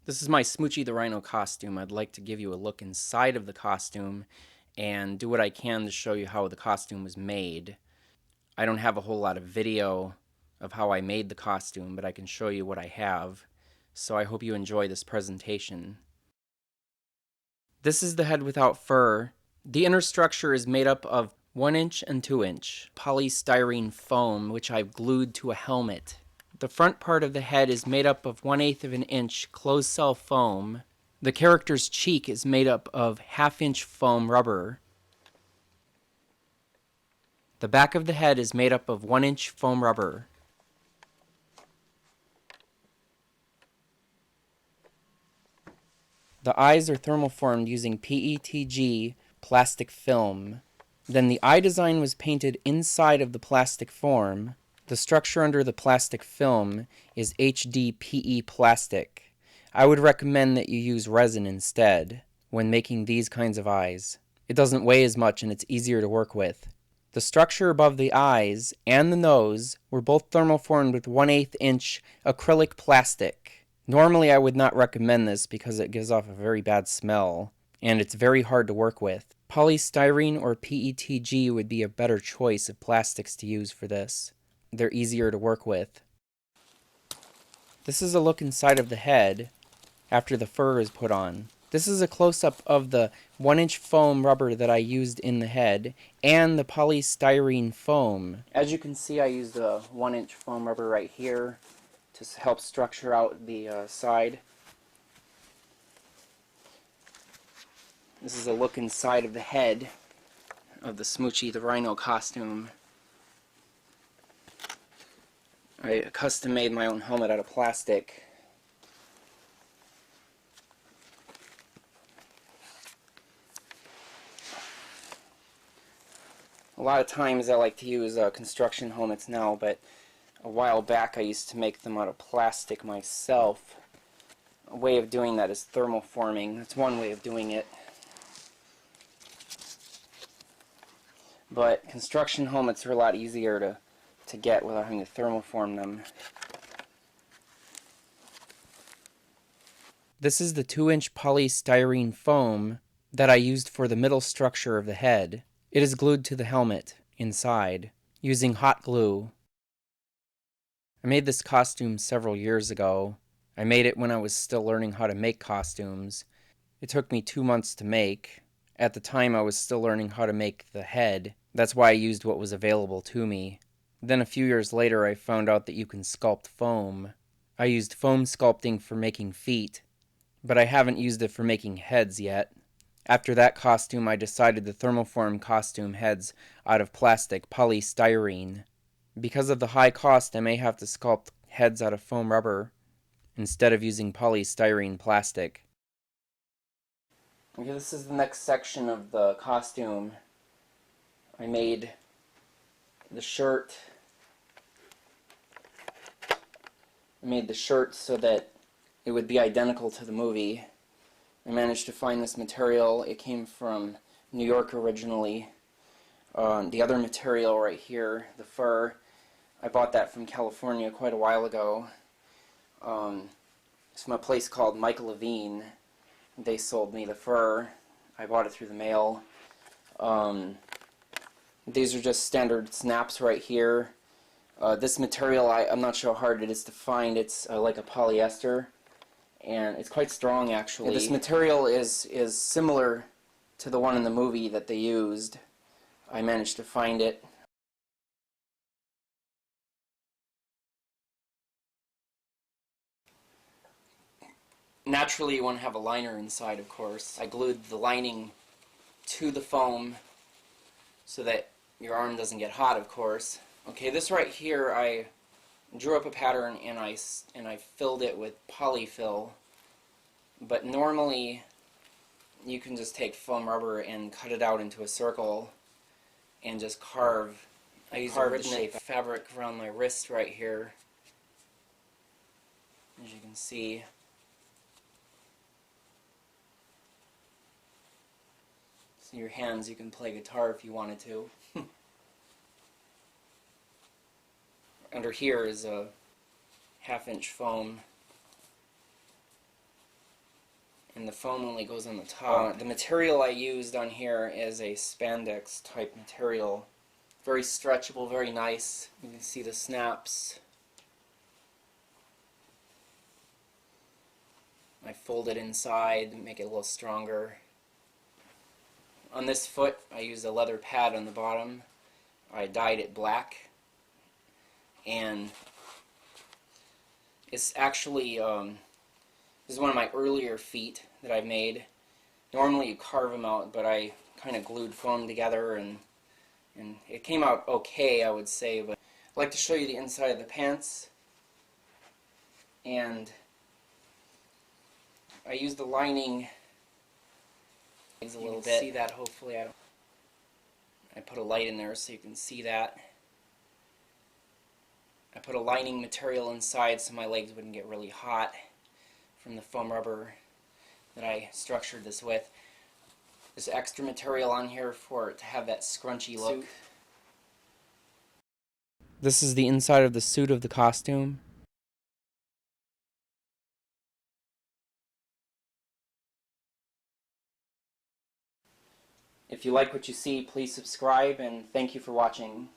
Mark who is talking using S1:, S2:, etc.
S1: This is my Smoochie the Rhino costume. I'd like to give you a look inside of the costume and do what I can to show you how the costume was made. I don't have a whole lot of video of how I made the costume, but I can show you what I have. So I hope you enjoy this presentation. This is the head without fur. The inner structure is made up of 1" and 2" polystyrene foam, which I've glued to a helmet. The front part of the head is made up of 1/8 of an inch closed cell foam. The character's cheek is made up of 1/2" foam rubber. The back of the head is made up of 1" foam rubber. The eyes are thermoformed using PETG plastic film. Then the eye design was painted inside of the plastic form. The structure under the plastic film is HDPE plastic. I would recommend that you use resin instead when making these kinds of eyes. It doesn't weigh as much and it's easier to work with. The structure above the eyes and the nose were both thermoformed with 1/8 inch acrylic plastic. Normally I would not recommend this because it gives off a very bad smell and it's very hard to work with. Polystyrene or PETG would be a better choice of plastics to use for this. They're easier to work with. This is a look inside of the head after the fur is put on. This is a close-up of the 1" foam rubber that I used in the head and the polystyrene foam. As you can see, I used a 1" foam rubber right here to help structure out the side. This is a look inside of the head of the Smoochie the Rhino costume. I custom made my own helmet out of plastic. A lot of times I like to use construction helmets now, but a while back I used to make them out of plastic myself. A way of doing that is thermoforming. That's one way of doing it. But construction helmets are a lot easier to get without having to thermoform them. This is the 2" polystyrene foam that I used for the middle structure of the head. It is glued to the helmet inside using hot glue. I made this costume several years ago. I made it when I was still learning how to make costumes. It took me 2 months to make. At the time I was still learning how to make the head. That's why I used what was available to me. Then a few years later I found out that you can sculpt foam. I used foam sculpting for making feet, but I haven't used it for making heads yet. After that costume I decided to thermoform costume heads out of plastic polystyrene. Because of the high cost I may have to sculpt heads out of foam rubber instead of using polystyrene plastic. Okay, this is the next section of the costume. I made the shirt. So that it would be identical to the movie. I managed to find this material. It came from New York originally. The other material right here, the fur, I bought that from California quite a while ago. It's from a place called Michael Levine. They sold me the fur. I bought it through the mail. These are just standard snaps right here. This material, I'm not sure how hard it is to find. It's like a polyester, and it's quite strong actually. This material is similar to the one in the movie that they used. I managed to find it. Naturally you want to have a liner inside, of course. I glued the lining to the foam so that your arm doesn't get hot, of course. Okay, this right here, I drew up a pattern and I filled it with polyfill. But normally you can just take foam rubber and cut it out into a circle and just carve. I used a rib fabric around my wrist right here, as you can see. So your hands, you can play guitar if you wanted to. Under here is a 1/2 inch foam. and the foam only goes on the top. The material I used on here is a spandex type material. Very stretchable, very nice. You can see the snaps. I fold it inside and make it a little stronger. On this foot, I used a leather pad on the bottom. I dyed it black, and it's actually this is one of my earlier feet that I've made. Normally you carve them out, but I kind of glued foam together, and it came out okay, I would say. But I'd like to show you the inside of the pants, and I used the lining a little bit. See that? Hopefully, I put a light in there so you can see that. I put a lining material inside so my legs wouldn't get really hot from the foam rubber that I structured this with. There's extra material on here for it to have that scrunchy look. This is the inside of the suit of the costume. If you like what you see, please subscribe, and thank you for watching.